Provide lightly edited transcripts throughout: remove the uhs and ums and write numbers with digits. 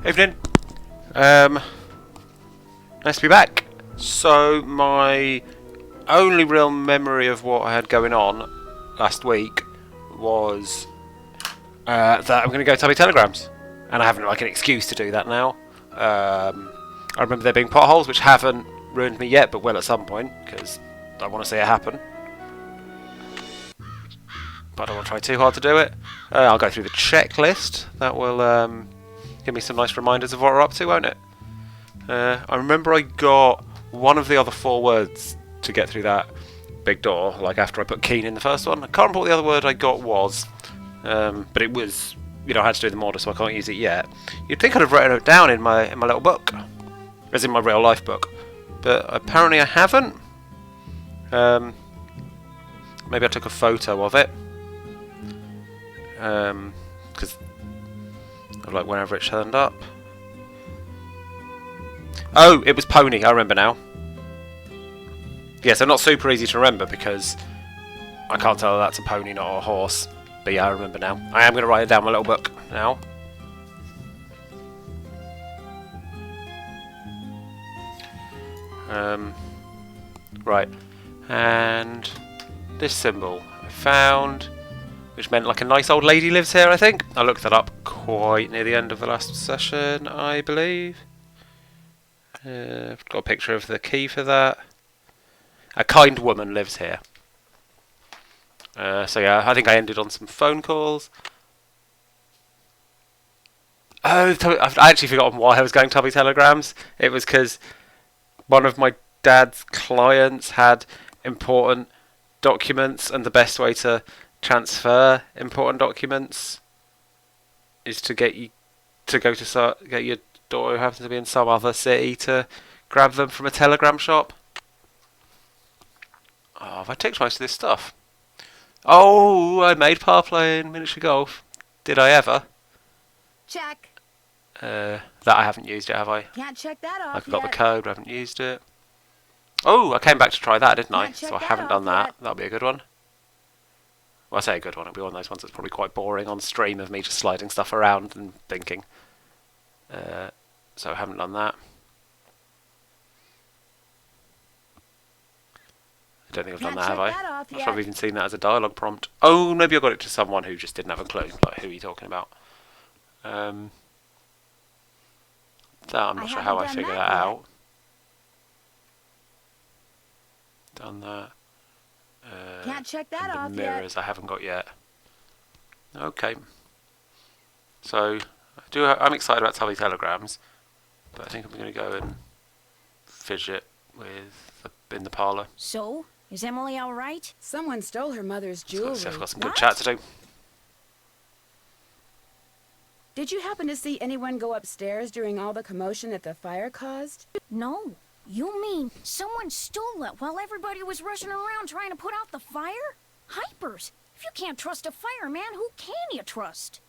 Evening. Nice to be back. So my only real memory of what I had going on last week was that I'm going to go Tubby Telegrams, and I haven't like an excuse to do that now. I remember there being potholes which haven't ruined me yet, but will at some point because I want to see it happen. But I don't want to try too hard to do it. I'll go through the checklist. That will give me some nice reminders of what we're up to, won't it? I remember I got one of the other 4 words to get through that big door, like after I put keen in the first one. I can't remember what the other word I got was, but it was, you know, I had to do them order, so I can't use it yet. You'd think I'd have written it down in my little book, as in my real life book, but apparently I haven't. Maybe I took a photo of it, because like whenever it turned up. Oh, it was pony, I remember now. Yeah, so not super easy to remember because I can't tell that's a pony, not a horse. But yeah, I remember now. I am going to write it down in my little book now. Right. And this symbol I found, which meant like a nice old lady lives here, I think. I looked that up quite near the end of the last session, I believe. I've got a picture of the key for that. A kind woman lives here. So yeah, I think I ended on some phone calls. Oh, I actually forgotten why I was going Tubby Telegrams. It was because one of my dad's clients had important documents, and the best way to transfer important documents is to get you to go to get your daughter who happens to be in some other city to grab them from a telegram shop. Oh, have I ticked most of this stuff? Oh, I made par playing miniature golf. Did I ever? Check. That I haven't used it, have I? Can't check that off I've got yet. the code, but I haven't used it. Oh, I came back to try that, didn't I? Can't check So I that haven't done off that. yet. That'll be a good one. Well, I say a good one. It'll be one of those ones that's probably quite boring on stream of me just sliding stuff around and thinking. So I haven't done that. I don't think I've done Can't that, have check I? that off Not sure I've yet. even seen that as a dialogue prompt. Oh, maybe I got it to someone who just didn't have a clue. Like, who are you talking about? That I'm not sure how I haven't figure done that that yet. out. Done that. Can't check that And off the yet. mirrors I haven't got yet. Okay. So I'm excited about Tubby Telegrams, but I think I'm going to go and fidget in the parlour. So, is Emily all right? Someone stole her mother's So jewelry. let's see if I've got some good What? chat to do. Did you happen to see anyone go upstairs during all the commotion that the fire caused? No. You mean someone stole it while everybody was rushing around trying to put out the fire? Hypers! If you can't trust a fireman, who can you trust?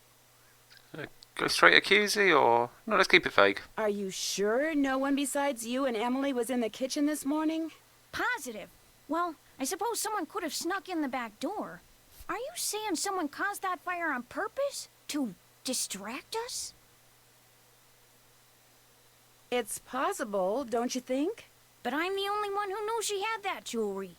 Go straight accuse or no? Let's keep it vague. Are you sure no one besides you and Emily was in the kitchen this morning? Positive. Well, I suppose someone could have snuck in the back door. Are you saying someone caused that fire on purpose? To distract us? It's possible, don't you think? But I'm the only one who knew she had that jewelry.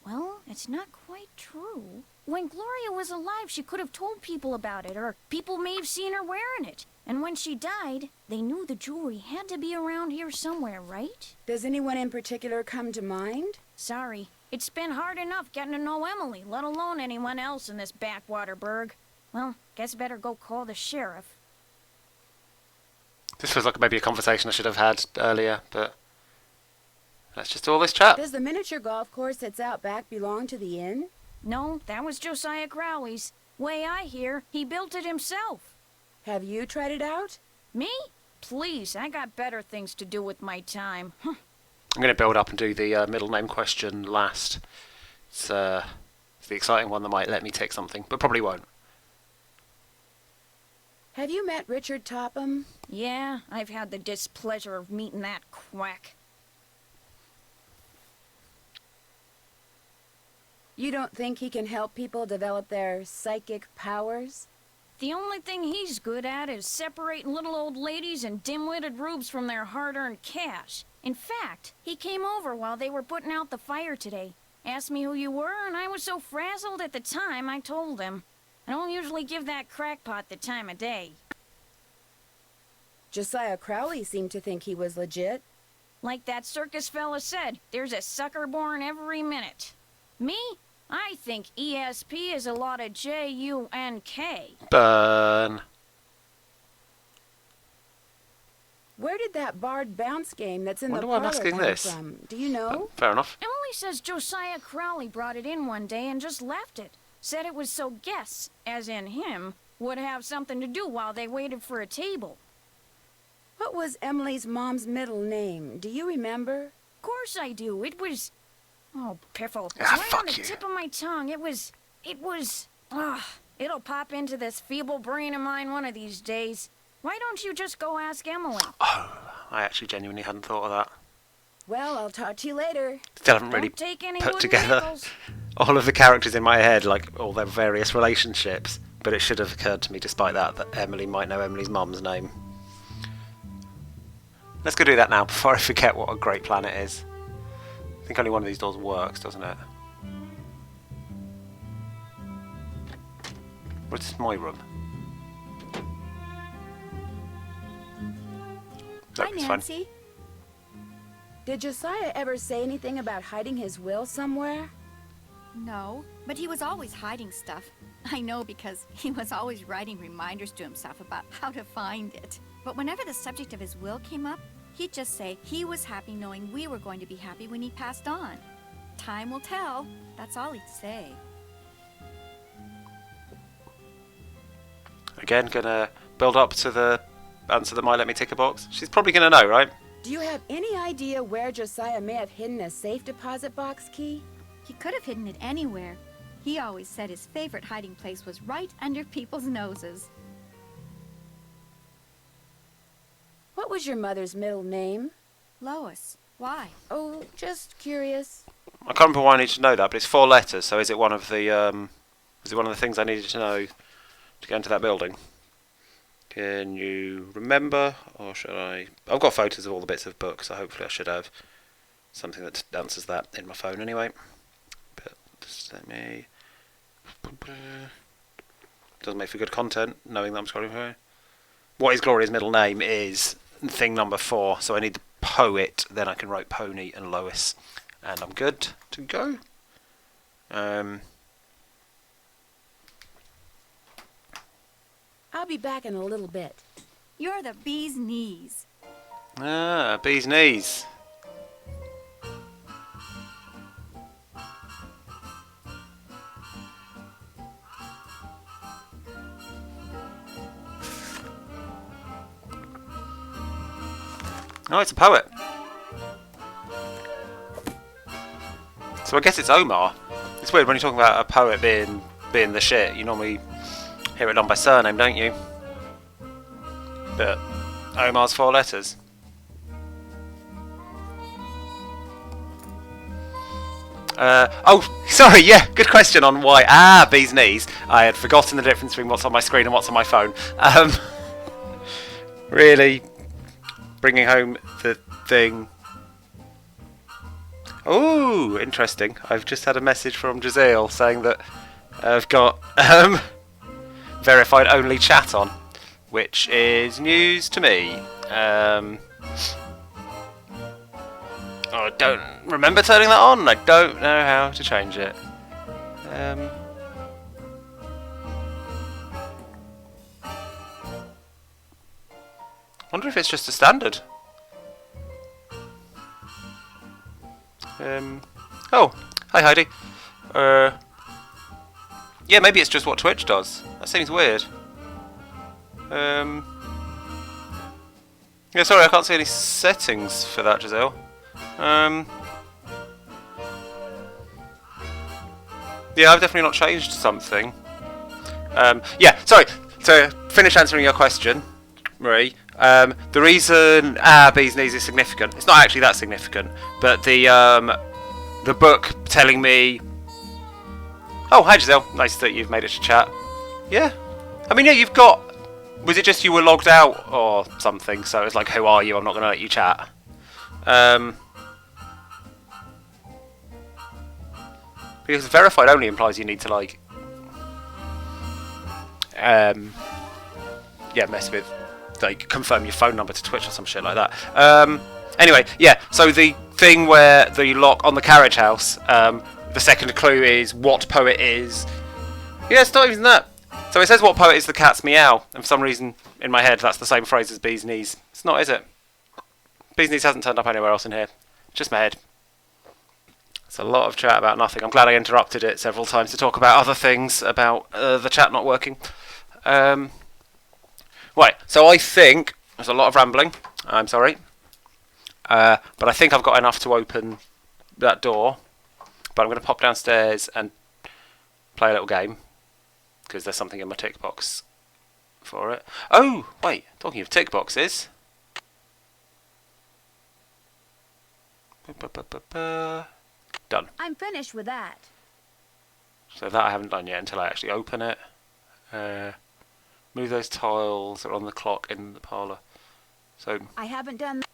Well, it's not quite true. When Gloria was alive, she could have told people about it, or people may have seen her wearing it. And when she died, they knew the jewelry had to be around here somewhere, right? Does anyone in particular come to mind? Sorry. It's been hard enough getting to know Emily, let alone anyone else in this backwater burg. Well, guess better go call the sheriff. This feels like maybe a conversation I should have had earlier, but let's just do all this chat. Does the miniature golf course that's out back belong to the inn? No, that was Josiah Crowley's. Way I hear, he built it himself. Have you tried it out? Me? Please, I got better things to do with my time. I'm going to build up and do the middle name question last. It's the exciting one that might let me tick something, but probably won't. Have you met Richard Topham? Yeah, I've had the displeasure of meeting that quack. You don't think he can help people develop their psychic powers? The only thing he's good at is separating little old ladies and dim-witted rubes from their hard-earned cash. In fact, he came over while they were putting out the fire today. Asked me who you were, and I was so frazzled at the time I told him. I don't usually give that crackpot the time of day. Josiah Crowley seemed to think he was legit. Like that circus fella said, there's a sucker born every minute. Me? I think ESP is a lot of J-U-N-K. Burn. Where did that barred bounce game that's in the Wonder why I'm parlor asking come this. from? Do you know? Fair enough. Emily says Josiah Crowley brought it in one day and just left it. Said it was so guests, as in him, would have something to do while they waited for a table. What was Emily's mom's middle name? Do you remember? Of course I do. It was... Oh, Piffle. It's Ah, right fuck on the you. tip of my tongue. It was... It'll pop into this feeble brain of mine one of these days. Why don't you just go ask Emily? Oh, I actually genuinely hadn't thought of that. Well, I'll talk to you later. Still haven't really Don't take any put wooden together nickels. all of the characters in my head, like all their various relationships. But it should have occurred to me, despite that Emily might know Emily's mum's name. Let's go do that now before I forget what a great plan it is. I think only one of these doors works, doesn't it? What's my room? Hi, it's fine. Nancy. Did Josiah ever say anything about hiding his will somewhere? No, but he was always hiding stuff. I know because he was always writing reminders to himself about how to find it. But whenever the subject of his will came up, he'd just say he was happy knowing we were going to be happy when he passed on. Time will tell. That's all he'd say. Again, gonna build up to the answer that might let me tick a box. She's probably gonna know, right? Do you have any idea where Josiah may have hidden a safe deposit box key? He could have hidden it anywhere. He always said his favorite hiding place was right under people's noses. What was your mother's middle name? Lois, why? Oh, just curious. I can't remember why I need to know that, but it's 4 letters. So is it one of the things I needed to know to get into that building? Can you remember, or should I? I've got photos of all the bits of books, so hopefully I should have something that answers that in my phone anyway. But just let me. Doesn't make for good content, knowing that I'm scrolling through. What is Gloria's middle name is thing number 4, so I need the poet, then I can write Pony and Lois, and I'm good to go. I'll be back in a little bit. You're the bee's knees. Bee's knees. Oh, it's a poet. So I guess it's Omar. It's weird when you're talking about a poet being the shit. You normally hear it done by surname, don't you? But Omar's 4 letters. Oh, sorry, yeah, good question on why. Bee's knees. I had forgotten the difference between what's on my screen and what's on my phone. Really bringing home the thing. Oh, interesting. I've just had a message from Giselle saying that I've got verified only chat on, which is news to me. I don't remember turning that on. I don't know how to change it. Wonder if it's just a standard. Oh, hi Heidi. Yeah, maybe it's just what Twitch does. That seems weird. Yeah, sorry, I can't see any settings for that, Giselle. Yeah, I've definitely not changed something. Yeah, sorry, to finish answering your question, Marie, the reason Bee's Knees is significant, it's not actually that significant, but the book telling me... Oh, hi Giselle, nice that you've made it to chat. Yeah, I mean, yeah, you've got... Was it just you were logged out or something? So it's like, who are you? I'm not going to let you chat. Because verified only implies you need to, like... yeah, mess with... Like, confirm your phone number to Twitch or some shit like that. Anyway, yeah, so the thing where the lock on the carriage house, the second clue is what poet is... Yeah, it's not even that. So it says what poet is the cat's meow, and for some reason in my head that's the same phrase as bee's knees. It's not, is it? Bee's knees hasn't turned up anywhere else in here. Just my head. It's a lot of chat about nothing. I'm glad I interrupted it several times to talk about other things, about the chat not working. Right, so I think there's a lot of rambling. I'm sorry. But I think I've got enough to open that door. But I'm going to pop downstairs and play a little game. Because there's something in my tick box for it. Oh, wait. Talking of tick boxes. Done. I'm finished with that. So that I haven't done yet until I actually open it. Move those tiles that are on the clock in the parlour. So I haven't done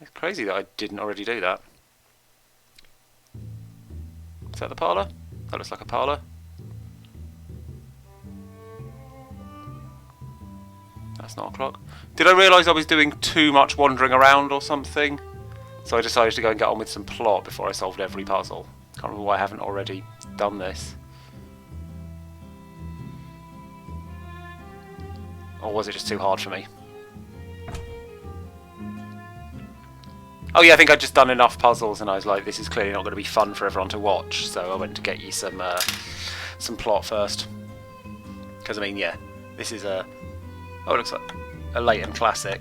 it's crazy that I didn't already do that. Is that the parlour? That looks like a parlour. That's not a clock. Did I realise I was doing too much wandering around or something? So I decided to go and get on with some plot before I solved every puzzle. Can't remember why I haven't already done this. Or was it just too hard for me? Oh yeah, I think I'd just done enough puzzles and I was like, this is clearly not going to be fun for everyone to watch, so I went to get you some plot first. Because I mean, yeah, this is a... Oh, it looks like a latent classic.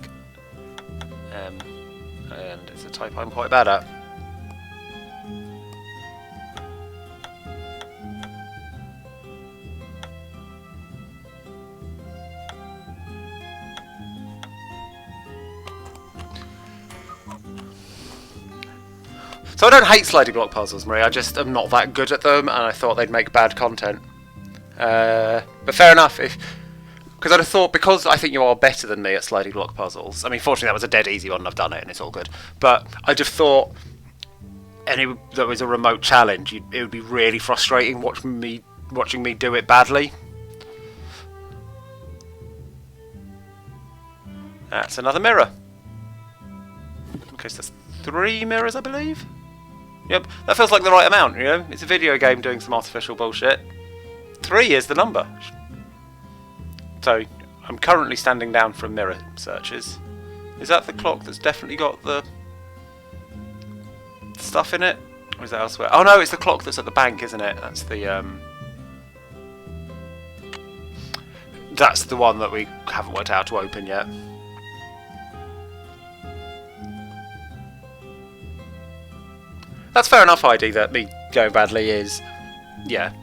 And it's a type I'm quite bad at. So I don't hate sliding block puzzles, Marie, I just am not that good at them and I thought they'd make bad content. But fair enough, because I'd have thought, because I think you are better than me at sliding block puzzles, I mean fortunately that was a dead easy one and I've done it and it's all good, but I'd have thought that was a remote challenge, it would be really frustrating watching me do it badly. That's another mirror. Okay, so that's 3 mirrors I believe? Yep, that feels like the right amount, you know? It's a video game doing some artificial bullshit. 3 is the number. So, I'm currently standing down from mirror searches. Is that the clock that's definitely got the stuff in it? Or is that elsewhere? Oh no, it's the clock that's at the bank, isn't it? That's the one that we haven't worked out to open yet. That's fair enough, Heidi, that me going badly is, yeah,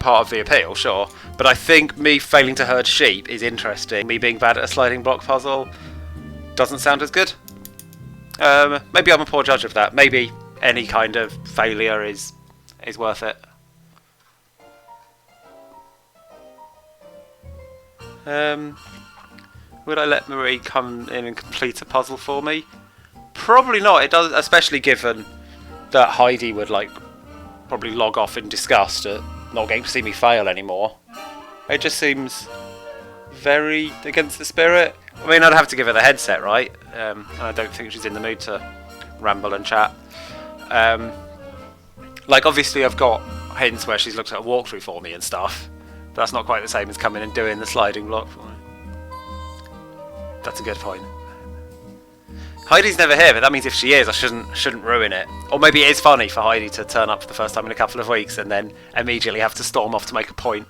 part of the appeal, sure. But I think me failing to herd sheep is interesting. Me being bad at a sliding block puzzle doesn't sound as good. Maybe I'm a poor judge of that. Maybe any kind of failure is worth it. Would I let Marie come in and complete a puzzle for me? Probably not. It does, especially given that Heidi would like probably log off in disgust at not getting to see me fail anymore. It just seems very against the spirit. I mean, I'd have to give her the headset, right? And I don't think she's in the mood to ramble and chat. Like, obviously I've got hints where she's looked at a walkthrough for me and stuff, but that's not quite the same as coming and doing the sliding block for me. That's a good point. Heidi's never here, but that means if she is, I shouldn't ruin it. Or maybe it is funny for Heidi to turn up for the first time in a couple of weeks and then immediately have to storm off to make a point.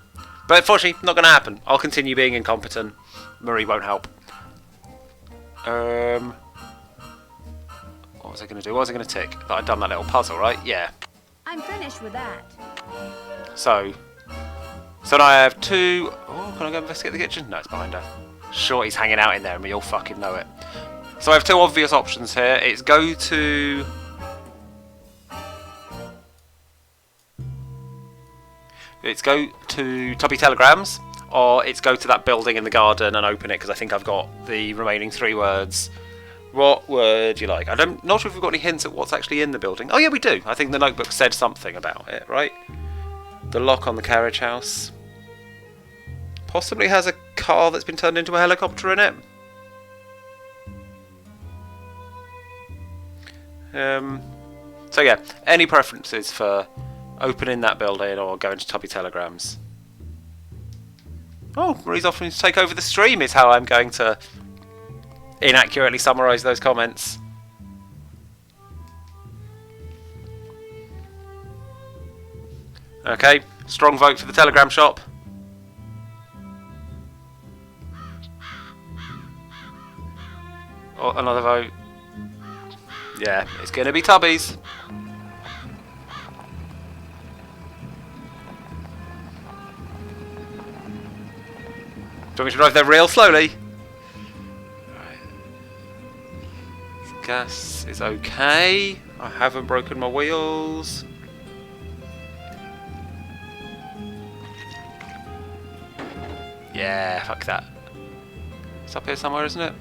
But unfortunately, not going to happen. I'll continue being incompetent. Marie won't help. What was I going to do? What was I going to tick? That I'd done that little puzzle, right? Yeah. I'm finished with that. So now I have 2... Oh, can I go investigate the kitchen? No, it's behind her. Shorty's hanging out in there and we all fucking know it. So I have 2 obvious options here. It's go to... It's go to Tubby Telegrams, or it's go to that building in the garden and open it, because I think I've got the remaining 3 words. What would you like? I'm not sure if we've got any hints at what's actually in the building. Oh yeah, we do. I think the notebook said something about it, right? The lock on the carriage house. Possibly has a car that's been turned into a helicopter in it. So yeah, any preferences for opening that building or going to Tubby Telegrams? Oh, Marie's offering to take over the stream is how I'm going to inaccurately summarise those comments. Okay, strong vote for the Telegram shop. Oh, another vote. Yeah, it's going to be Tubby's. Do you want me to drive there real slowly? Right. Gas is okay. I haven't broken my wheels. Yeah, fuck that. It's up here somewhere, isn't it?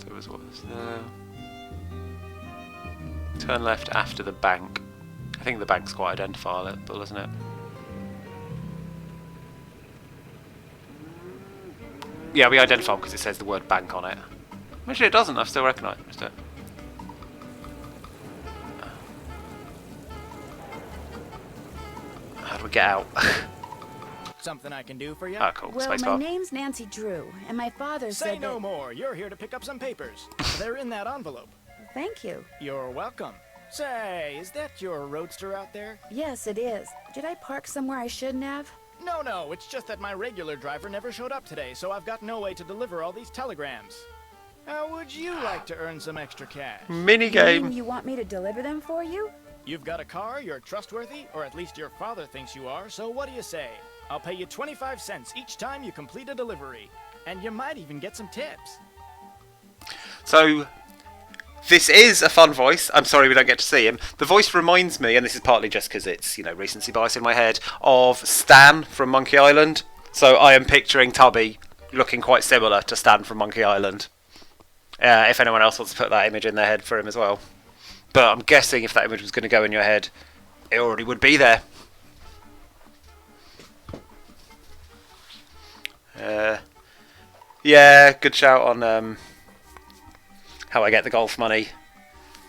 There was what was there. Turn left after the bank. I think the bank's quite identifiable, isn't it? Yeah, we identify because it says the word bank on it. Actually, it doesn't. I've still recognised it. How do we get out? Something I can do for you? Ah, cool. Well, Space my bar. name's Nancy Drew, and my father Say said no that... more. You're here to pick up some papers. They're in that envelope. Thank you. You're welcome. Say, is that your roadster out there? Yes, it is. Did I park somewhere I shouldn't have? No, it's just that my regular driver never showed up today, so I've got no way to deliver all these telegrams. How would you like to earn some extra cash? Mini You game. mean you want me to deliver them for you? You've got a car, you're trustworthy, or at least your father thinks you are, so what do you say? I'll pay you 25 cents each time you complete a delivery. And you might even get some tips. So, this is a fun voice. I'm sorry we don't get to see him. The voice reminds me, and this is partly just because it's, you know, recency bias in my head, of Stan from Monkey Island. So I am picturing Tubby looking quite similar to Stan from Monkey Island. If anyone else wants to put that image in their head for him as well. But I'm guessing if that image was going to go in your head, it already would be there. Yeah, good shout on how I get the golf money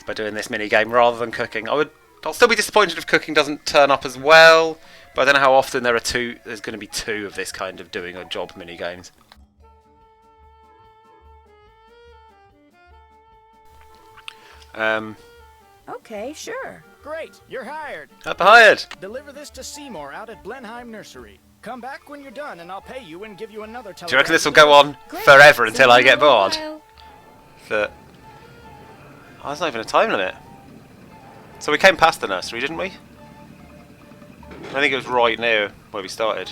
by doing this mini game rather than cooking. I'll still be disappointed if cooking doesn't turn up as well, but I don't know how often there's going to be 2 of this kind of doing a job mini games. Okay, sure. Great, you're hired. Hired. Deliver this to Seymour out at Blenheim Nursery. Come back when you're done and I'll pay you and give you another telegram. Do you reckon this will go on Great. forever until See I you get in a little bored? while. That. Oh, there's not even a time limit. So we came past the nursery, didn't we? I think it was right near where we started.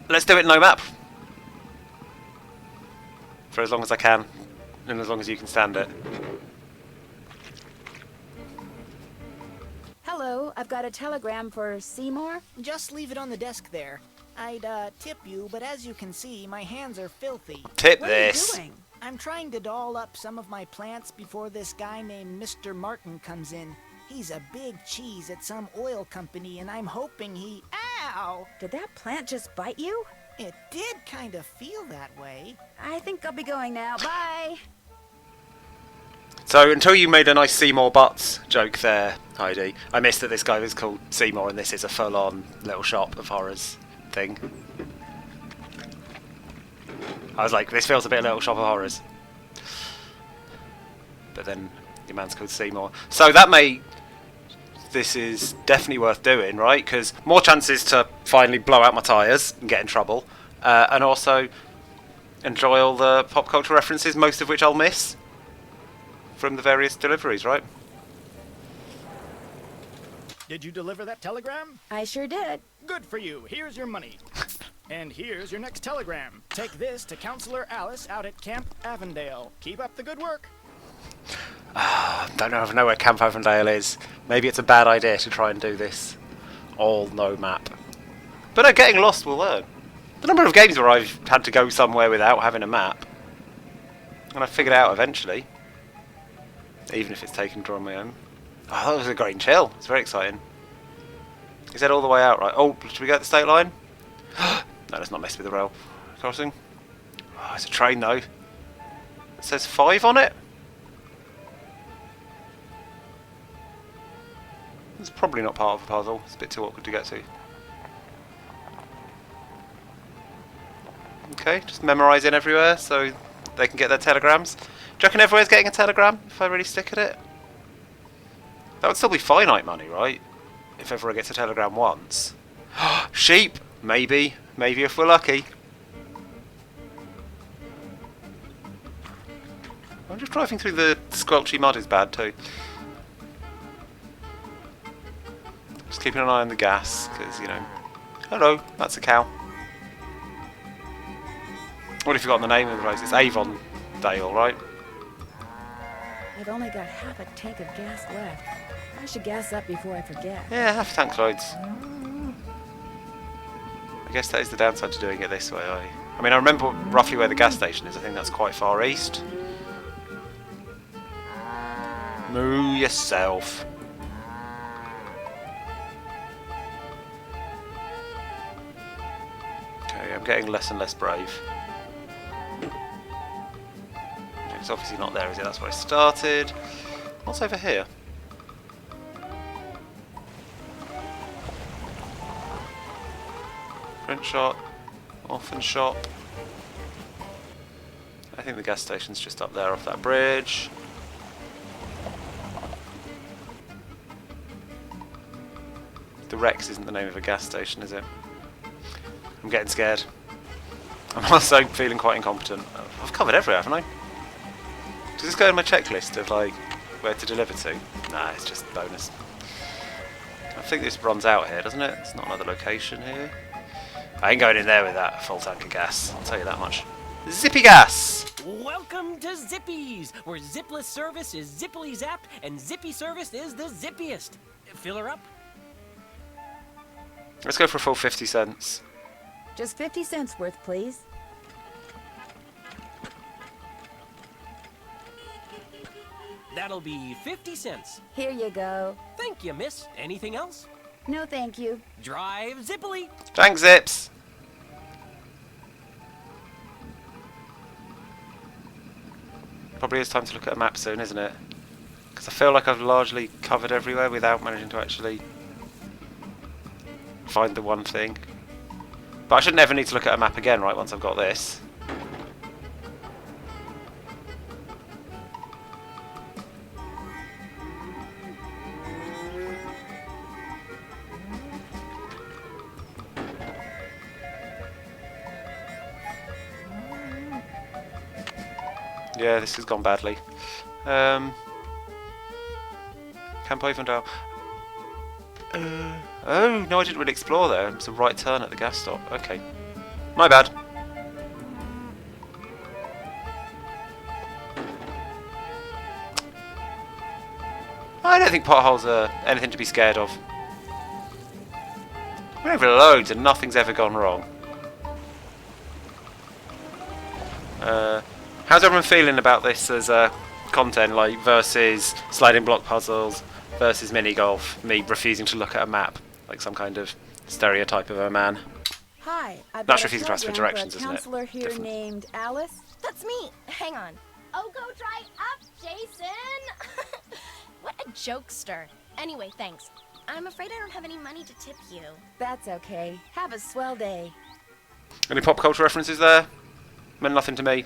Let's do it no map. For as long as I can. And as long as you can stand it. Hello, I've got a telegram for Seymour. Just leave it on the desk there. I'd, tip you, but as you can see, my hands are filthy. Tip What this. are you doing? I'm trying to doll up some of my plants before this guy named Mr. Martin comes in. He's a big cheese at some oil company, and I'm hoping he... Ow! Did that plant just bite you? It did kind of feel that way. I think I'll be going now. Bye. So until you made a nice Seymour Butts joke there, Heidi, I missed that this guy was called Seymour and this is a full-on Little Shop of Horrors thing. I was like, this feels a bit Little Shop of Horrors. But then your man's called Seymour. So that this is definitely worth doing, right? Because more chances to finally blow out my tyres and get in trouble. And also enjoy all the pop culture references, most of which I'll miss from the various deliveries, right? Did you deliver that telegram? I sure did. Good for you. Here's your money. And here's your next telegram. Take this to Counselor Alice out at Camp Avondale. Keep up the good work. Don't know where Camp Avondale is. Maybe it's a bad idea to try and do this all no map. But no, getting lost will learn. The number of games where I've had to go somewhere without having a map, and I figured it out eventually, even if it's taken draw on my own. Oh, that was a great chill. It's very exciting. Is that all the way out, right? Oh, should we go at the state line? No, let's not mess with the rail crossing. Oh, it's a train though. It says 5 on it. It's probably not part of the puzzle. It's a bit too awkward to get to. Okay, just memorising everywhere so they can get their telegrams. Do you reckon everywhere's getting a telegram if I really stick at it? That would still be finite money, right? If everyone gets a telegram once. Sheep! Maybe. Maybe if we're lucky. I'm just driving through the squelchy mud is bad too. Just keeping an eye on the gas, because, you know... Hello, that's a cow. What have you got on the name of the place? It's Avondale, right? I've only got half a tank of gas left. I should gas up before I forget. Yeah, half a tank loads. I guess that is the downside to doing it this way. I mean, I remember roughly where the gas station is. I think that's quite far east. Moo yourself. Okay, I'm getting less and less brave. It's obviously not there, is it? That's where I started. What's over here? Print shop, orphan shop. I think the gas station's just up there off that bridge. The Rex isn't the name of a gas station, is it? I'm getting scared. I'm also feeling quite incompetent. I've covered everywhere, haven't I? Does this go in my checklist of like where to deliver to? Nah, it's just bonus. I think this runs out here, doesn't it? It's not another location here. I ain't going in there with that full tank of gas, I'll tell you that much. Zippy gas! Welcome to Zippy's, where zipless service is zippily zapped and zippy service is the zippiest. Fill her up? Let's go for a full 50 cents. Just 50 cents worth, please. That'll be 50 cents. Here you go. Thank you, miss. Anything else? No, thank you. Drive zippily. Thanks, Zips! Probably is time to look at a map soon, isn't it? Because I feel like I've largely covered everywhere without managing to actually find the one thing. But I should never need to look at a map again, right, once I've got this. Yeah, this has gone badly. Camp Avondale. Oh, no, I didn't really explore there. It's a right turn at the gas stop. Okay. My bad. I don't think potholes are anything to be scared of. We're over loads and nothing's ever gone wrong. How's everyone feeling about this as content, like versus sliding block puzzles versus mini golf? Me refusing to look at a map, like some kind of stereotype of a man. Hi, I've That's got a refusing to transfer program directions, for a isn't it? counselor here Different. named Alice. That's me. Hang on. Oh, go dry up, Jason! What a jokester. Anyway, thanks. I'm afraid I don't have any money to tip you. That's okay. Have a swell day. Any pop culture references there? Meant nothing to me.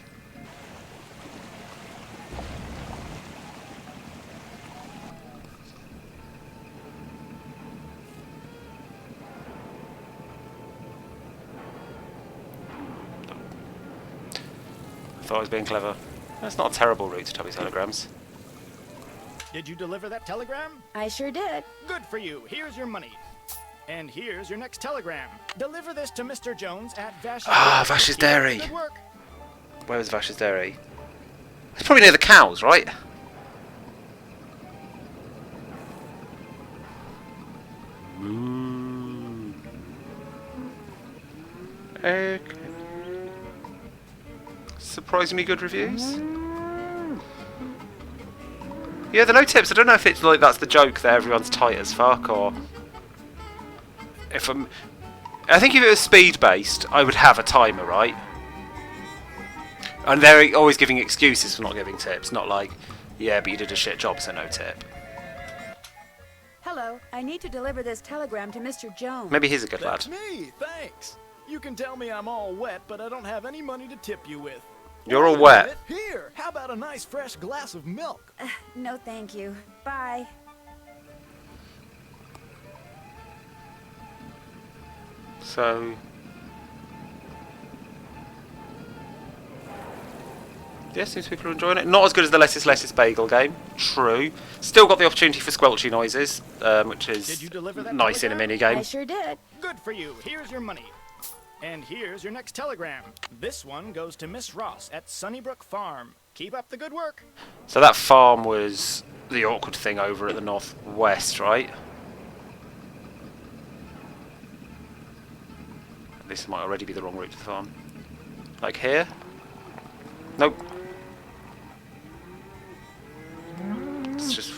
I thought I was being clever. That's not a terrible route to Tubby Telegrams. Did you deliver that telegram? I sure did. Good for you. Here's your money. And here's your next telegram. Deliver this to Mr. Jones at Vash's Ah, Dairy. Vash's Keep up the Dairy. Good work. Where was Vash's Dairy? It's probably near the cows, right? Okay. Surprisingly good reviews. Yeah, the no tips. I don't know if it's like that's the joke that everyone's tight as fuck, or if I think if it was speed based, I would have a timer, right? And they're always giving excuses for not giving tips, not like, yeah, but you did a shit job, so no tip. Hello, I need to deliver this telegram to Mr. Jones. Maybe he's a good That's lad. me, thanks. You can tell me I'm all wet, but I don't have any money to tip you with. You're all wet. Here, how about a nice fresh glass of milk? No, thank you. Bye. So... yeah, seems people are enjoying it. Not as good as the Lettuce Bagel game. True. Still got the opportunity for squelchy noises, which Did is you deliver that nice in a telegram? minigame. I sure did. Good for you. Here's your money. And here's your next telegram. This one goes to Miss Ross at Sunnybrook Farm. Keep up the good work. So that farm was the awkward thing over at the northwest, right? This might already be the wrong route to the farm. Like here? Nope. It's just...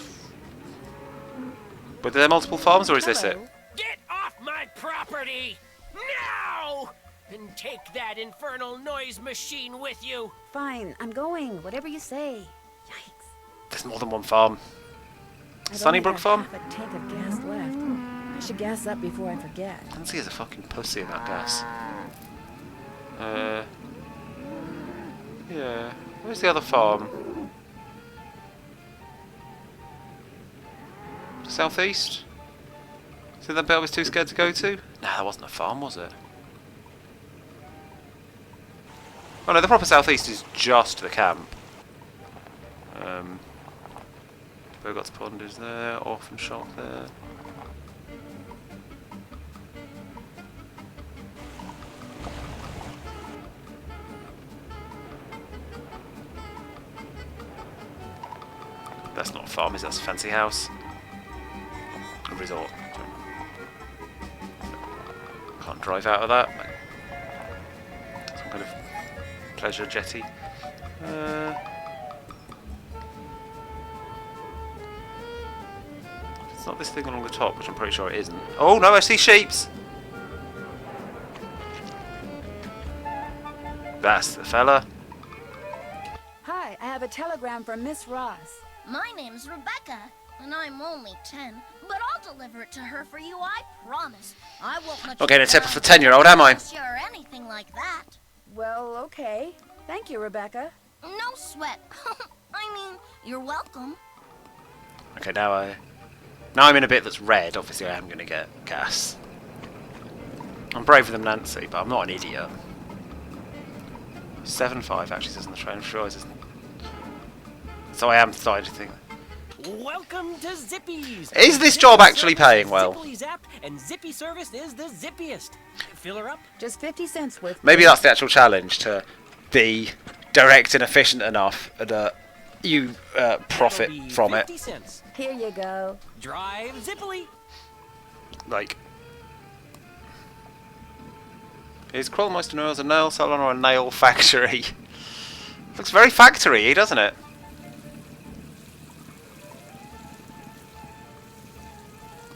But are there multiple farms, or is this it? Hello. Get off my property! Now! And take that infernal noise machine with you! Fine, I'm going. Whatever you say. Yikes. There's more than one farm. I've Sunnybrook only Farm? got half a tank of gas left. I should gas up before I forget. Nancy is a fucking pussy in that gas. Yeah. Where's the other farm? Southeast? Is it that bit I was too scared to go to? Nah, that wasn't a farm, was it? Oh no, the proper southeast is just the camp. Bogot's Pond is there, Orphan Shop there. That's not a farm, is that a fancy house? A resort. Can't drive out of that. Some kind of pleasure jetty. It's not this thing along the top, which I'm pretty sure it isn't. Oh no, I see sheeps! That's the fella. Hi, I have a telegram from Miss Ross. My name's Rebecca, and I'm only 10, but I'll deliver it to her for you, I promise. I won't let Not getting a you tip down off a 10-year-old, am I? or anything like that. Well, okay. Thank you, Rebecca. No sweat. I mean, you're welcome. Okay, now I'm in a bit that's red. Obviously, I am going to get gas. I'm braver than Nancy, but I'm not an idiot. 7.5 actually says on the train. I'm sure it says. So I am starting to think. Welcome to Zippy's! Is this Zippy job actually service paying is well? Zippy's app, and Zippy service is the zippiest. Fill her up. Just 50 cents worth. Maybe that's the actual challenge, to be direct and efficient enough that you profit That'll be from 50 it. cents. Here you go. Drive Zippily. Like, is Quillmeister Nails a nail salon or a nail factory? Looks very factory-y, doesn't it?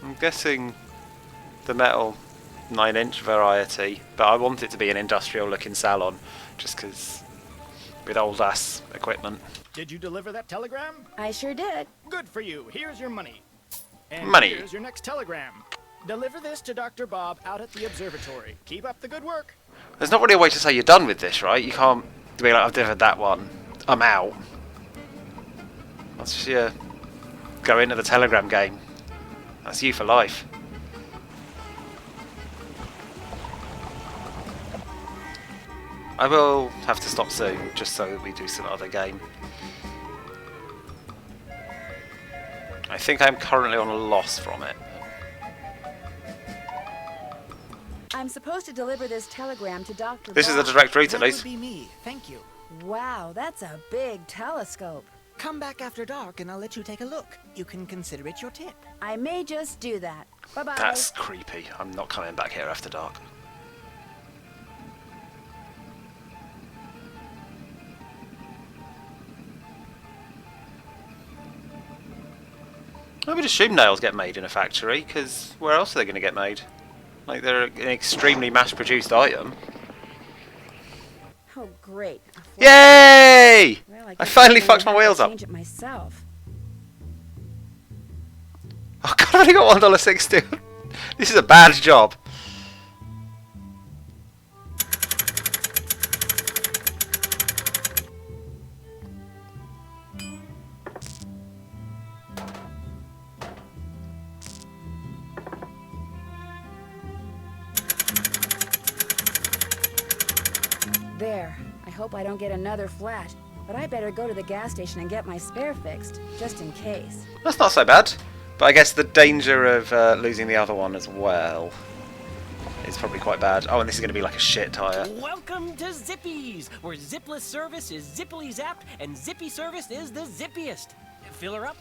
I'm guessing the metal 9-inch variety, but I want it to be an industrial-looking salon, just because with old-ass equipment. Did you deliver that telegram? I sure did. Good for you. Here's your money. And Money. here's your next telegram. Deliver this to Dr. Bob out at the observatory. Keep up the good work. There's not really a way to say you're done with this, right? You can't be like, I've delivered that one, I'm out. That's just, yeah, go into the Telegram game. That's you for life. I will have to stop soon, just so that we do some other game. I think I'm currently on a loss from it. I'm supposed to deliver this telegram to Dr. This is a Bob. direct route, That at would least. be me. Thank you. Wow, that's a big telescope. Come back after dark and I'll let you take a look. You can consider it your tip. I may just do that. Bye-bye. That's creepy. I'm not coming back here after dark. I would assume nails get made in a factory, because where else are they going to get made? Like, they're an extremely mass-produced item. Oh, great. Yay! Well, I guess finally I'm gonna fucked my have to wheels up. change it myself. Oh god, I've only got $1.60. This is a bad job. There. I hope I don't get another flat. But I better go to the gas station and get my spare fixed, just in case. That's not so bad. But I guess the danger of losing the other one as well is probably quite bad. Oh, and this is going to be like a shit tyre. Welcome to Zippy's, where zipless service is zippily zapped and zippy service is the zippiest. Fill her up?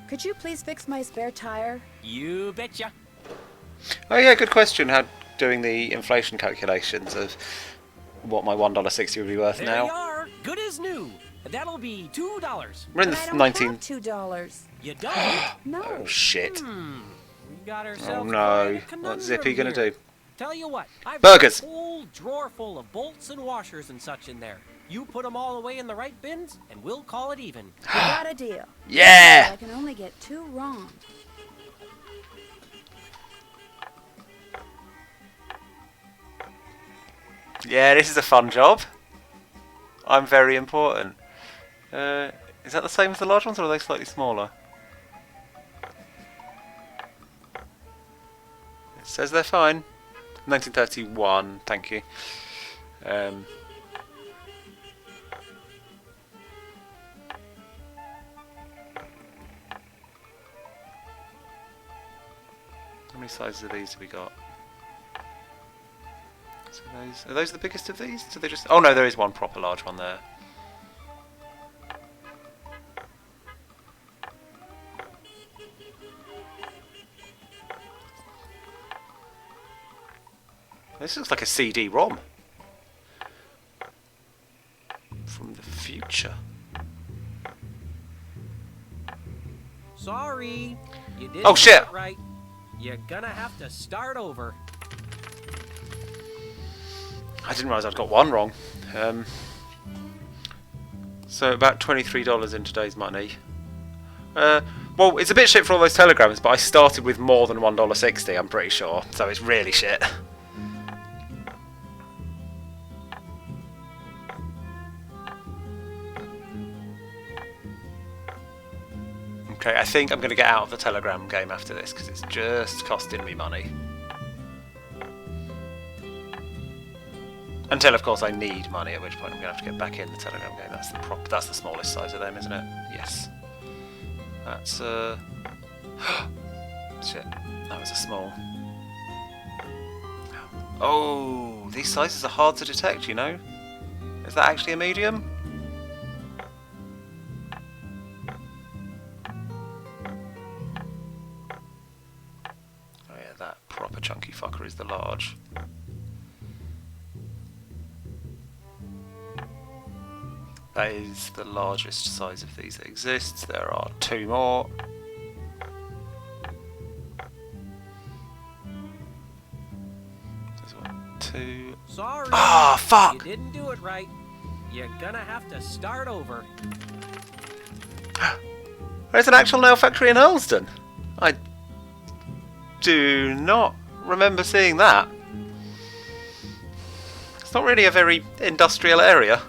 Could you please fix my spare tire? You betcha. Oh yeah, good question. How doing the inflation calculations of what my $1.60 would be worth There now. you are, good as new. That'll be $2. We're in But the I don't 19. have $2. You don't? No. Oh shit. We got Oh ourselves no. quite a What's Zippy conundrum gonna here. do? Tell you what, I've Burgers. got a whole drawer full of bolts and washers and such in there. You put them all away in the right bins, and we'll call it even. We got a deal. Yeah! I can only get 2 wrong. Yeah, this is a fun job. I'm very important. Is that the same as the large ones, or are they slightly smaller? It says they're fine. 1931, thank you. How many sizes of these have we got? So are those the biggest of these? Do they just? Oh no, there is one proper large one there. This looks like a CD-ROM from the future. Sorry, you didn't Oh, shit. do it right. You're gonna have to start over. I didn't realise I'd got one wrong. So about $23 in today's money. Well, it's a bit shit for all those telegrams, but I started with more than $1.60, I'm pretty sure. So it's really shit. Okay, I think I'm going to get out of the telegram game after this, because it's just costing me money. Until, of course, I need money, at which point I'm going to have to get back in the telegram game. That's the smallest size of them, isn't it? Yes. That's, shit, that was a small. Oh, these sizes are hard to detect, you know? Is that actually a medium? Oh yeah, that proper chunky fucker is the large. That is the largest size of these that exists. There are 2 more. There's 1, 2. Sorry. Ah, fuck! You didn't do it right. You're gonna have to start over. There's an actual nail factory in Earlsden. I do not remember seeing that. It's not really a very industrial area.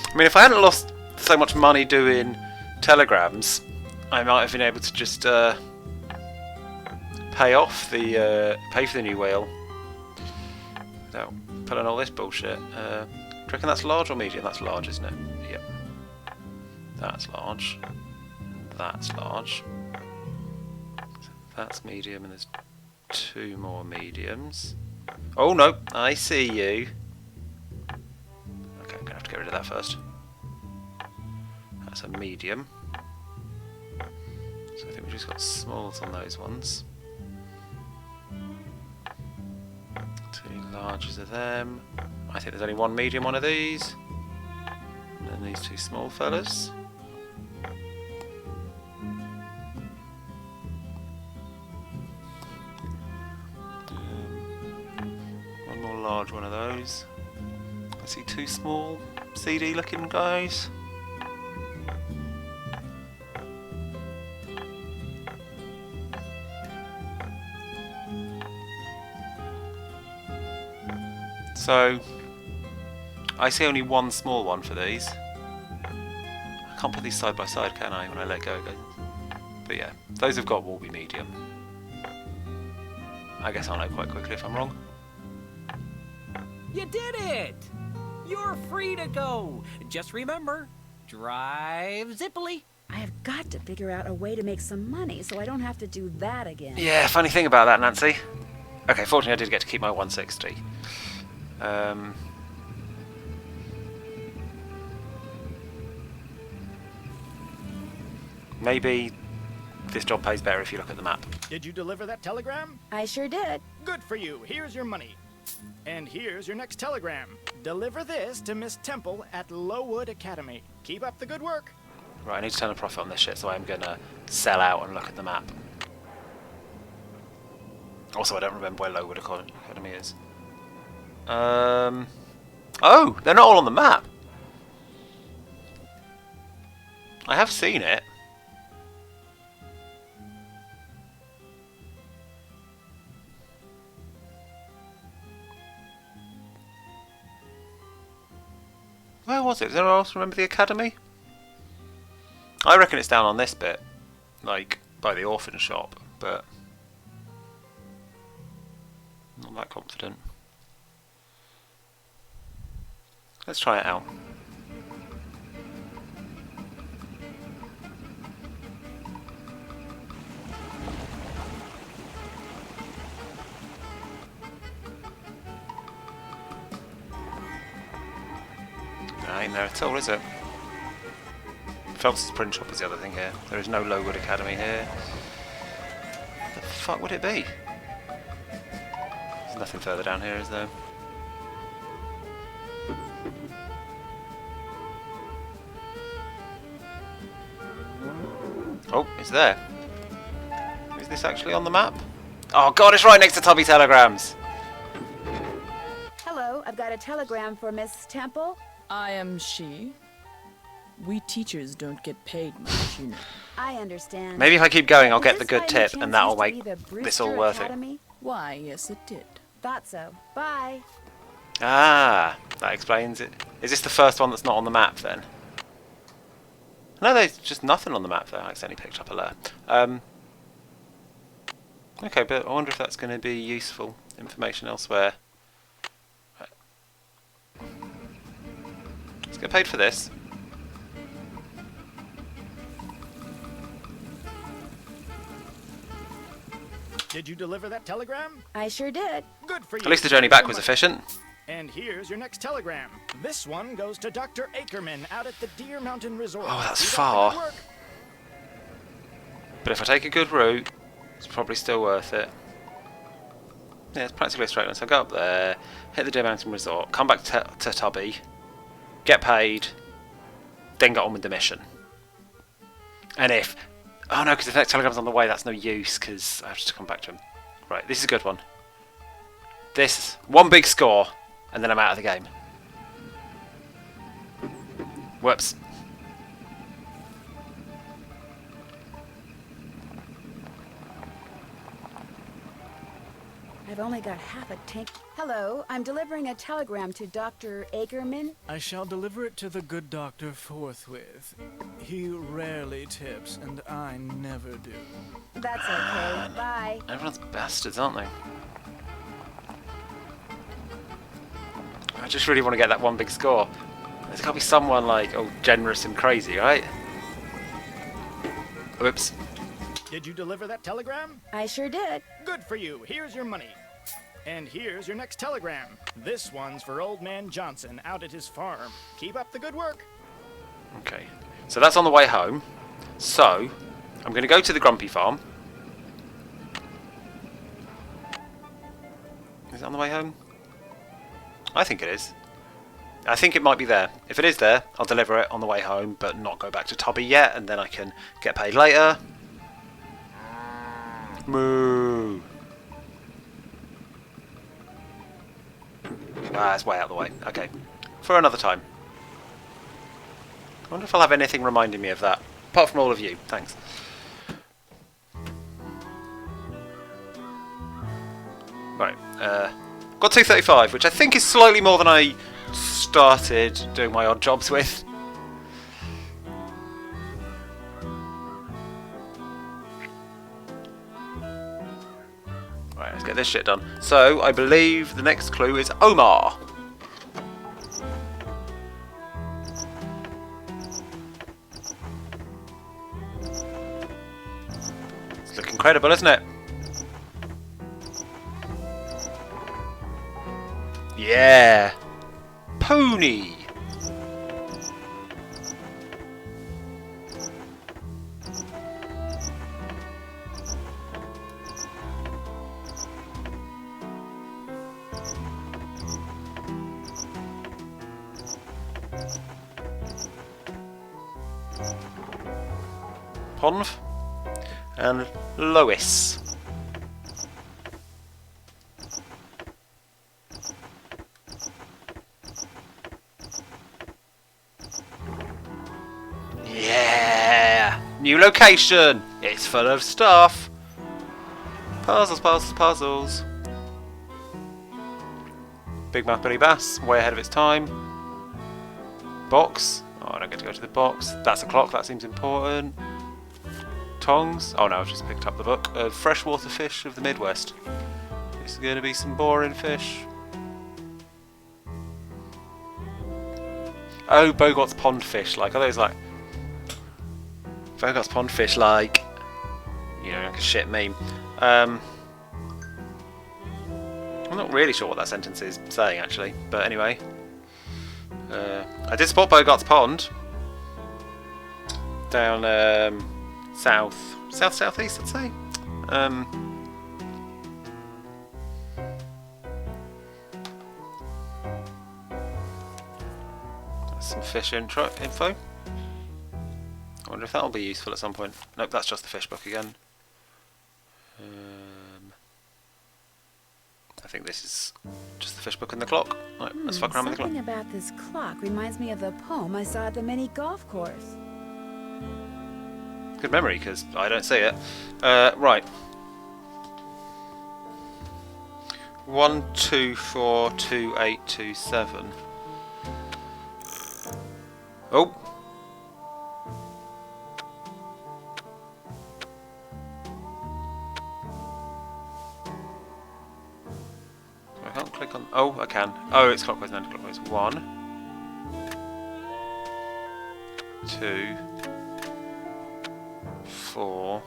I mean, if I hadn't lost so much money doing telegrams, I might have been able to just pay for the new wheel without pulling all this bullshit. Do you reckon that's large or medium? That's large, isn't it? Yep. That's large. That's large. That's medium, and there's 2 more mediums. Oh no, I see you. Okay, I'm gonna have to get rid of that first. That's a medium. So I think we've just got smalls on those ones. 2 larges of them. I think there's only one medium one of these. And then these 2 small fellas. One more large one of those. I see 2 small CD looking guys. So, I see only one small one for these. I can't put these side by side, can I, when I let go? But yeah, those have got will be medium. I guess I'll know quite quickly if I'm wrong. You did it! You're free to go. Just remember, drive zippily. I have got to figure out a way to make some money so I don't have to do that again. Yeah, funny thing about that, Nancy. Okay, fortunately I did get to keep my 160. Maybe this job pays better if you look at the map. Did you deliver that telegram? I sure did. Good for you. Here's your money. And here's your next telegram. Deliver this to Miss Temple at Lowood Academy. Keep up the good work. Right, I need to turn a profit on this shit, so I'm gonna sell out and look at the map. Also, I don't remember where Lowood Academy is. Oh, they're not all on the map. I have seen it. Where was it? Does anyone else remember the academy? I reckon it's down on this bit, like by the orphan shop, but not that confident. Let's try it out. Ain't there at all, is it? Phelps' print shop is the other thing here. There is no Lowood Academy here. What the fuck would it be? There's nothing further down here, is there? Oh, it's there. Is this actually on the map? Oh god, it's right next to Tubby Telegrams! Hello, I've got a telegram for Miss Temple. I am she. We teachers don't get paid much, you know. I understand. Maybe if I keep going, I'll Does get the this good by any tip, chance and that'll used to make be the this all Brewster worth it. Academy? Why, yes, it did. Thought so. Bye. Ah, that explains it. Is this the first one that's not on the map then? No, there's just nothing on the map there. I accidentally picked up a letter. Okay, but I wonder if that's going to be useful information elsewhere. Let's get paid for this. Did you deliver that telegram? I sure did. Good for you. At least the journey back was efficient. And here's your next telegram. This one goes to Dr. Ackerman out at the Deer Mountain Resort. Oh, that's Keep up the good far. work. But if I take a good route, it's probably still worth it. Yeah, it's practically a straight line. So I go up there, hit the Deer Mountain Resort, come back to Tubby, get paid, then get on with the mission. And if... Oh no, because if that telegram's on the way, that's no use, because I have to come back to him. Right, this is a good one. This, one big score, and then I'm out of the game. Whoops. I've only got half a tank. Hello, I'm delivering a telegram to Dr. Ackerman. I shall deliver it to the good doctor forthwith. He rarely tips, and I never do. That's okay. Bye. Everyone's bastards, aren't they? I just really want to get that one big score. There's got to be someone like, oh, generous and crazy, right? Whoops. Did you deliver that telegram? I sure did. Good for you. Here's your money. And here's your next telegram. This one's for Old Man Johnson out at his farm. Keep up the good work. Okay, so that's on the way home. So, I'm going to go to the Grumpy farm. Is it on the way home? I think it is. I think it might be there. If it is there, I'll deliver it on the way home, but not go back to Tubby yet, and then I can get paid later. Moo. Ah, it's way out of the way. Okay. For another time. I wonder if I'll have anything reminding me of that. Apart from all of you. Thanks. Right. Got 235, which I think is slightly more than I started doing my odd jobs with. Right, let's get this shit done. So, I believe the next clue is Omar. It's looking credible, isn't it? Yeah! Pony! Ponv and Lois. Yeah! New location! It's full of stuff! Puzzles, puzzles, puzzles. Big Mouth Billy Bass, way ahead of its time. Box. Oh, I don't get to go to the box. That's a clock, that seems important. Tongs. Oh no, I've just picked up the book. Freshwater Fish of the Midwest. This is going to be some boring fish. Oh, Bogart's pond fish. Like, are those like... Bogart's pond fish, like... You know, like a shit meme. I'm not really sure what that sentence is saying, actually. But anyway. I did spot Bogart's pond. Down, southeast, I'd say. Some fish info. I wonder if that'll be useful at some point. Nope, that's just the fish book again. I think this is just the fish book and the clock. Right, let's fuck around with the clock. Something about this clock reminds me of the poem I saw at the mini golf course. Good memory, because I don't see it. Right. 1242827. Oh. I can't click on. Oh, I can. Oh, it's clockwise and anti-clockwise. 1, 2, 4.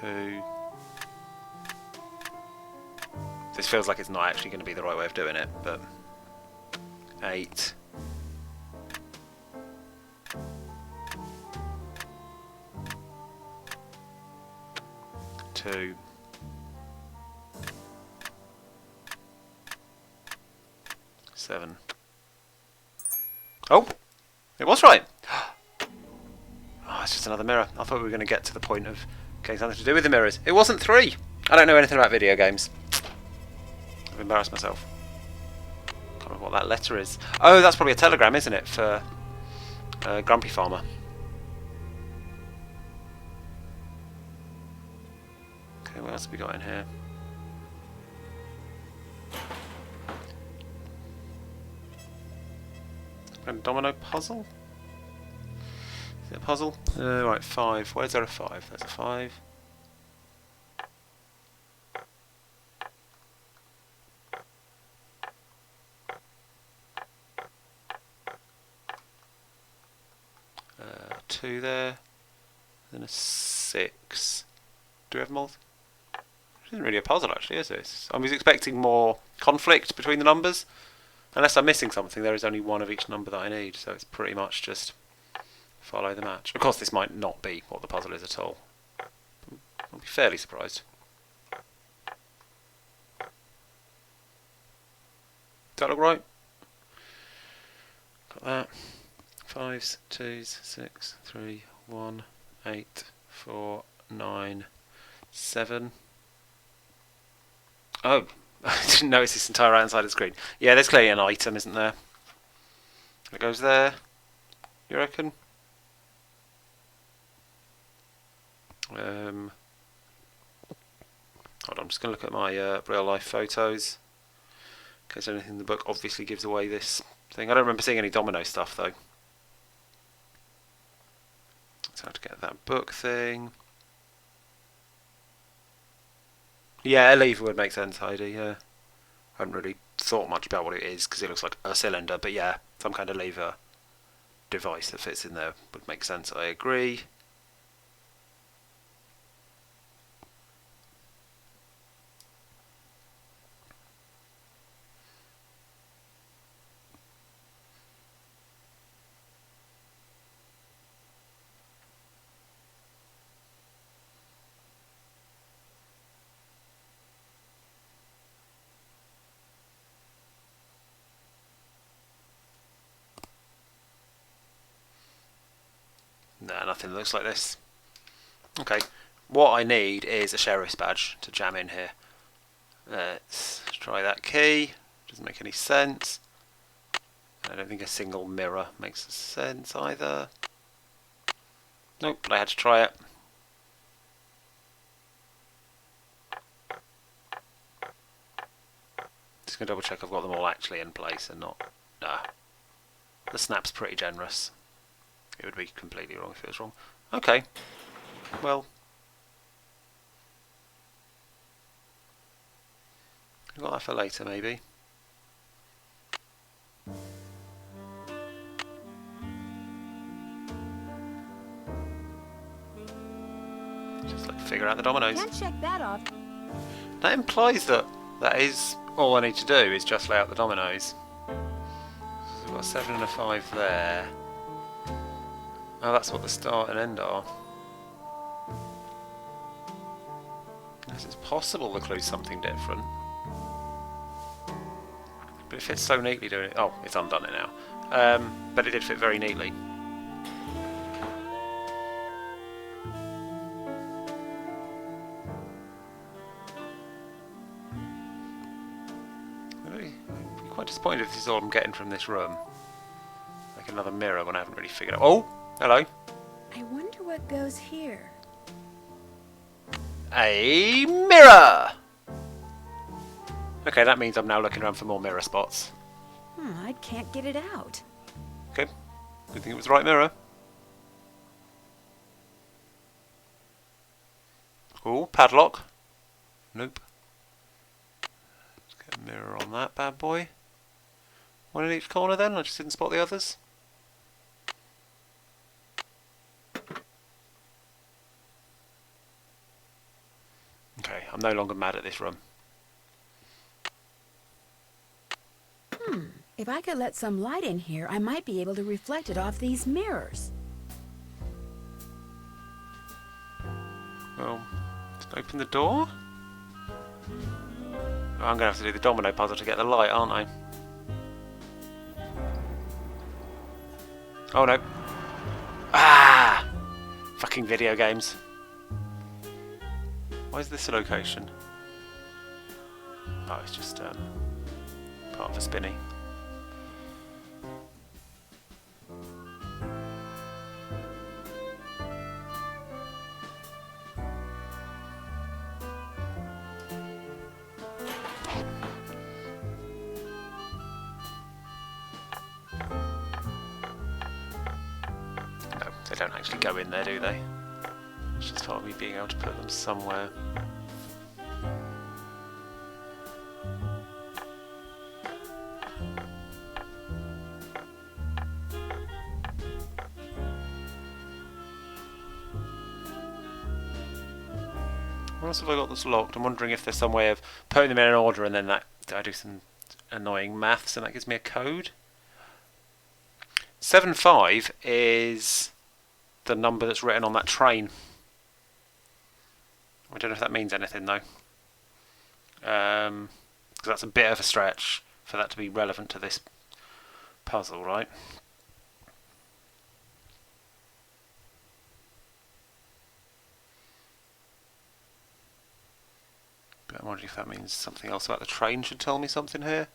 2. This feels like it's not actually going to be the right way of doing it, but 8. 2. 7. Oh! It was right! Oh, it's just another mirror. I thought we were going to get to the point of getting something to do with the mirrors. It wasn't 3! I don't know anything about video games. I've embarrassed myself. Can't remember what that letter is. Oh, that's probably a telegram, isn't it? For Grumpy Farmer. Okay, what else have we got in here? A domino puzzle? Is it a puzzle? Right, 5. Where's there a 5? There's a 5. Two there. Then a 6. Do we have more? It isn't really a puzzle, actually, is it? I was expecting more conflict between the numbers. Unless I'm missing something, there is only one of each number that I need, so it's pretty much just follow the match. Of course, this might not be what the puzzle is at all. I'll be fairly surprised. that look right? Got that. 5s, 2s, 6, 3, 1, 8, 4, 9, 7. Oh, I didn't notice this entire right-hand side of the screen. Yeah, there's clearly an item, isn't there? It goes there. You reckon? Hold on, I'm just going to look at my real-life photos. In case anything in the book obviously gives away this thing. I don't remember seeing any domino stuff, though. So I have to get that book thing. Yeah, a lever would make sense, Heidi, yeah. I haven't really thought much about what it is, because it looks like a cylinder, but yeah, some kind of lever device that fits in there would make sense, I agree. No, nothing that looks like this. Okay, what I need is a sheriff's badge to jam in here. Let's try that key. Doesn't make any sense. I don't think a single mirror makes sense either. Nope, but I had to try it. Just gonna double check I've got them all actually in place and not. Nah. The snap's pretty generous. It would be completely wrong if it was wrong. Okay. Well. I've got that for later, maybe. Just like figure out the dominoes. Can't check that off. That implies that that is all I need to do is just lay out the dominoes. So we've got a 7 and a 5 there. Oh, that's what the start and end are. Yes, it's possible the clue's something different. But it fits so neatly doing it. Oh, it's undone it now. But it did fit very neatly. I'm quite disappointed if this is all I'm getting from this room. Like another mirror when I haven't really figured out. Oh! Hello. I wonder what goes here. A mirror! Okay, that means I'm now looking around for more mirror spots. I can't get it out. Okay, good thing it was the right mirror. Oh, padlock. Nope. Let's get a mirror on that bad boy. One in each corner then, I just didn't spot the others. Okay, I'm no longer mad at this room. If I could let some light in here, I might be able to reflect it off these mirrors. Well, just open the door. Oh, I'm going to have to do the domino puzzle to get the light, aren't I? Oh no. Ah! Fucking video games. Why is this a location? Oh, it's just part of a spinny. No, they don't actually go in there, do they? It's just part of me being able to put them somewhere. What else have I got that's locked? I'm wondering if there's some way of putting them in an order and then that I do some annoying maths and that gives me a code. 7-5 is the number that's written on that train. I don't know if that means anything though. Because that's a bit of a stretch for that to be relevant to this puzzle, right? But I'm wondering if that means something else about the train should tell me something here.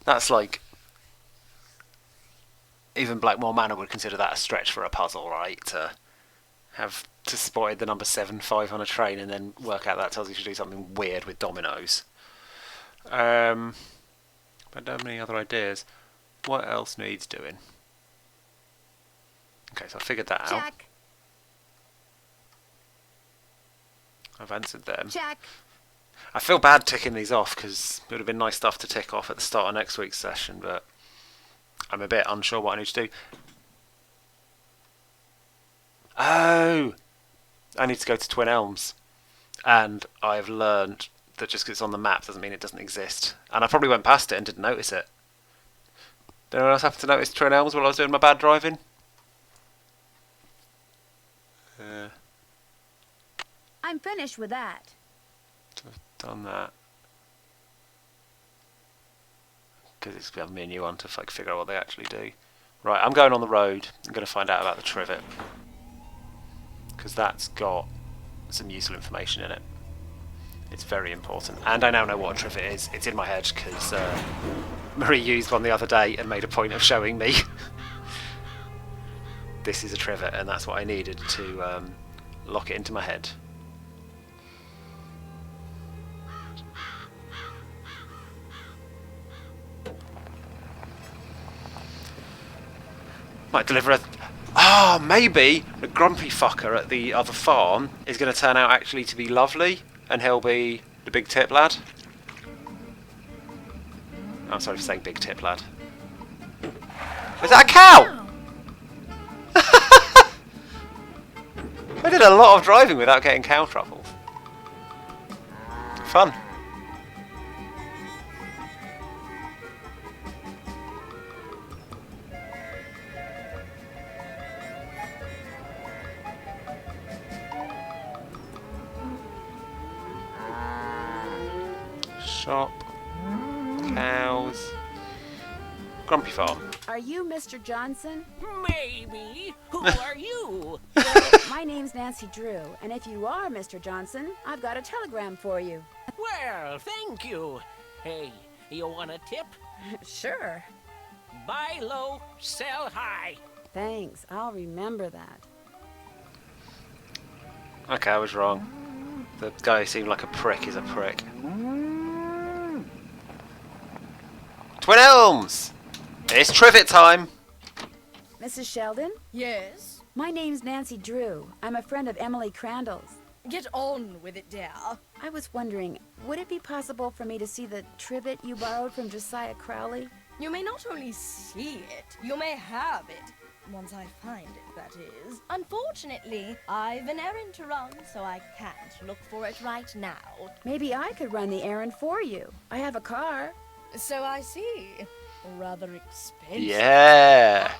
That's like... Even Blackmore Manor would consider that a stretch for a puzzle, right? To have to spotted the number 75 on a train and then work out that tells you to do something weird with dominoes. But I don't have any other ideas. What else needs doing? Okay, so I figured that out. Check. I've answered them. Check. I feel bad ticking these off because it would have been nice stuff to tick off at the start of next week's session, but I'm a bit unsure what I need to do. Oh! I need to go to Twin Elms. And I've learned that just because it's on the map doesn't mean it doesn't exist. And I probably went past it and didn't notice it. Did anyone else happen to notice Twin Elms while I was doing my bad driving? I'm finished with that. So I've done that. Because it's got me and you on to like figure out what they actually do. Right, I'm going on the road. I'm going to find out about the trivet. Because that's got some useful information in it. It's very important. And I now know what a trivet is. It's in my head because Marie used one the other day and made a point of showing me. This is a trivet and that's what I needed to lock it into my head. Might deliver a... Oh, maybe the grumpy fucker at the other farm is going to turn out actually to be lovely and he'll be the big tip lad. I'm sorry for saying big tip lad. Is that a cow? I did a lot of driving without getting cow trouble. Fun. Shop, cows, grumpy farm. Are you Mr. Johnson? Maybe. Who are you? My name's Nancy Drew, and if you are Mr. Johnson, I've got a telegram for you. Well, thank you. Hey, you want a tip? Sure. Buy low, sell high. Thanks, I'll remember that. Okay, I was wrong. The guy who seemed like a prick is a prick. Twin Elms! It's trivet time! Mrs. Sheldon? Yes? My name's Nancy Drew. I'm a friend of Emily Crandall's. Get on with it, dear. I was wondering, would it be possible for me to see the trivet you borrowed from Josiah Crowley? You may not only see it, you may have it. Once I find it, that is. Unfortunately, I've an errand to run, so I can't look for it right now. Maybe I could run the errand for you. I have a car. So I see. Rather expensive. Yeah!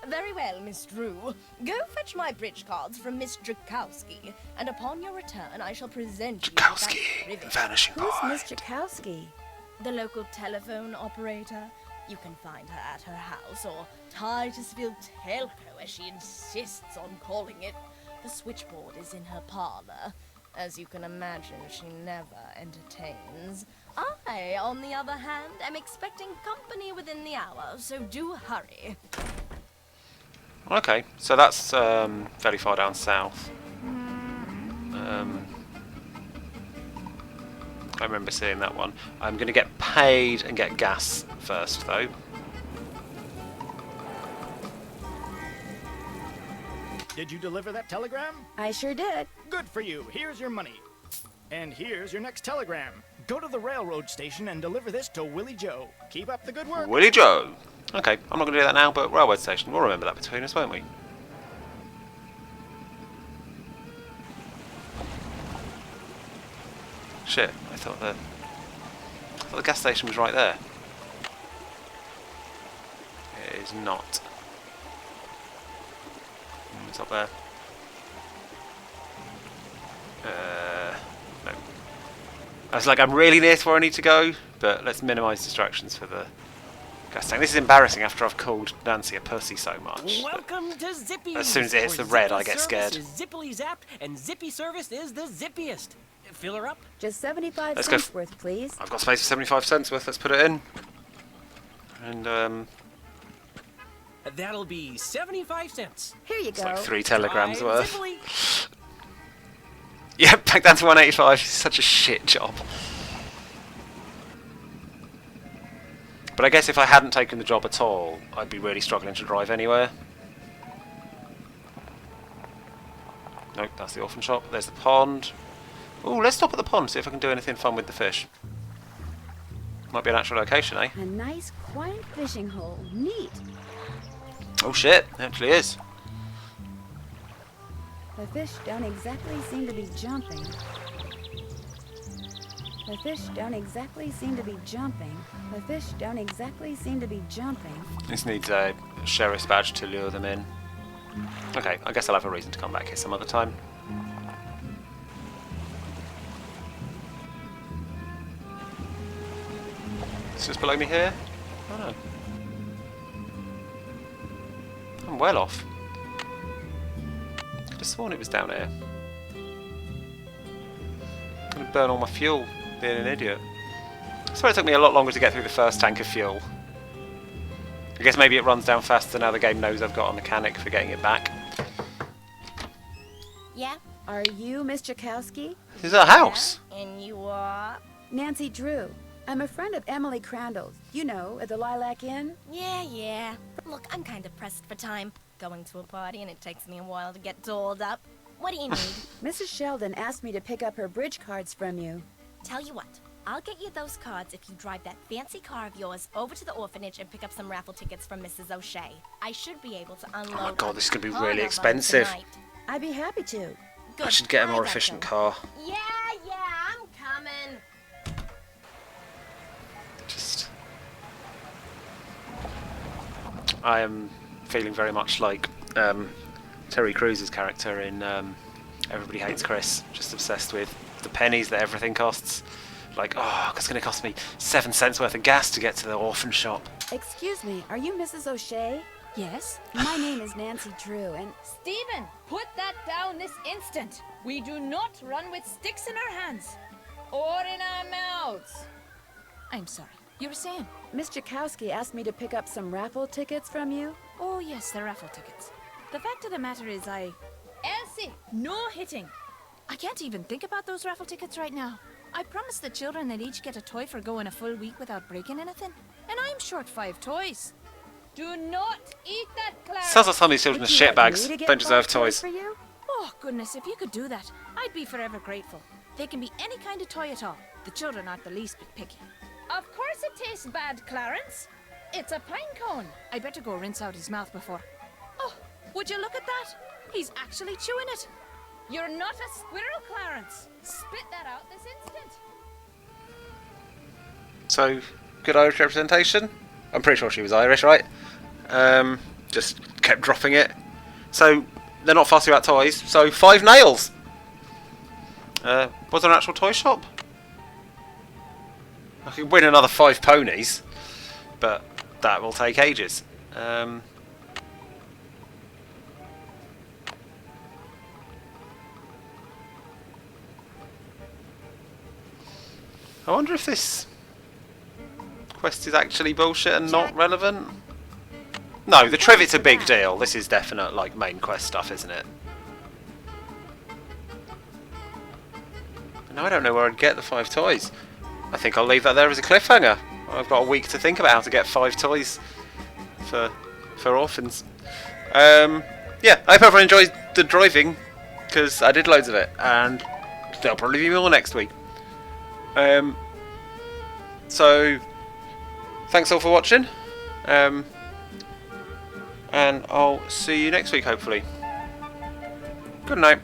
Very well, Miss Drew. Go fetch my bridge cards from Miss Drakowski, and upon your return I shall present you with that trivet. Vanishing Who's Point. Miss Jakowski? The local telephone operator. You can find her at her house, or Titusville Telco, as she insists on calling it. The switchboard is in her parlor. As you can imagine, she never entertains. I, on the other hand, am expecting company within the hour, so do hurry. Okay, so that's fairly far down south. I remember seeing that one. I'm going to get paid and get gas first, though. Did you deliver that telegram? I sure did. Good for you. Here's your money. And here's your next telegram. Go to the railroad station and deliver this to Willie Joe. Keep up the good work. Willie Joe! Okay, I'm not going to do that now, but railway station. We'll remember that between us, won't we? Shit, I thought the gas station was right there. It is not. It's up there. No. I was like, I'm really near to where I need to go, but let's minimise distractions for the gas tank. This is embarrassing after I've called Nancy a pussy so much. Welcome to Zippy's. As soon as it hits the red, I get scared. Zippily zapped, and Zippy service is the zippiest. Fill her up. Just 75 Let's cents go. worth, please. I've got space for 75 cents worth. Let's put it in. And That'll be 75 cents. Here you it's go. like 3 telegrams Try worth. Zippily. Yeah, back down to 185. It's such a shit job. But I guess if I hadn't taken the job at all, I'd be really struggling to drive anywhere. Nope, that's the orphan shop. There's the pond. Ooh, let's stop at the pond, see if I can do anything fun with the fish. Might be an actual location, eh? A nice, quiet fishing hole. Neat. Oh shit, it actually is. The fish don't exactly seem to be jumping. The fish don't exactly seem to be jumping. The fish don't exactly seem to be jumping. This needs a sheriff's badge to lure them in. Okay, I guess I'll have a reason to come back here some other time. It's just below me here? Oh no. I'm well off. Could have sworn it was down here. I'm gonna burn all my fuel, being an idiot. I swear it took me a lot longer to get through the first tank of fuel. I guess maybe it runs down faster now the game knows I've got a mechanic for getting it back. Yeah? Are you Miss Jakowski? This is our house! And you are? Nancy Drew. I'm a friend of Emily Crandall's. You know, at the Lilac Inn. Yeah. Look, I'm kind of pressed for time. Going to a party and it takes me a while to get dolled up. What do you need? Mrs. Sheldon asked me to pick up her bridge cards from you. Tell you what, I'll get you those cards if you drive that fancy car of yours over to the orphanage and pick up some raffle tickets from Mrs. O'Shea. I should be able to unload. Oh my god, this is going to be a ton really of 'em expensive. tonight. I'd be happy to. Good. I should get a more I got efficient you. car. Yeah, I'm coming. Just... I am feeling very much like Terry Crews' character in Everybody Hates Chris. Just obsessed with the pennies that everything costs. Like, oh, it's going to cost me 7 cents worth of gas to get to the orphan shop. Excuse me, are you Mrs. O'Shea? Yes? My name is Nancy Drew, and Stephen, put that down this instant. We do not run with sticks in our hands or in our mouths. I'm sorry. You were saying? Miss Jakowski asked me to pick up some raffle tickets from you. Oh, yes, the raffle tickets. The fact of the matter is Elsie, no hitting. I can't even think about those raffle tickets right now. I promised the children they'd each get a toy for going a full week without breaking anything. And I'm short 5 toys. Do not eat that, Clara. Sounds like some of these children are Would you like shitbags. me to get Don't deserve 5 toys. for you? Oh, goodness, if you could do that, I'd be forever grateful. They can be any kind of toy at all. The children aren't the least bit picky. Of course it tastes bad, Clarence. It's a pine cone. I better go rinse out his mouth before... Oh, would you look at that? He's actually chewing it. You're not a squirrel, Clarence. Spit that out this instant. So, good Irish representation. I'm pretty sure she was Irish, right? Just kept dropping it. So, they're not fussy about toys. So, 5 nails. Was there an actual toy shop? I could win another 5 ponies, but that will take ages. I wonder if this quest is actually bullshit and not relevant. No, the Trivet's a big deal. This is definite, like, main quest stuff, isn't it? No, I don't know where I'd get the 5 toys. I think I'll leave that there as a cliffhanger. I've got a week to think about how to get 5 toys for orphans. Yeah, I hope everyone enjoyed the driving, because I did loads of it, and there'll probably be more next week. So, thanks all for watching, and I'll see you next week, hopefully. Good night.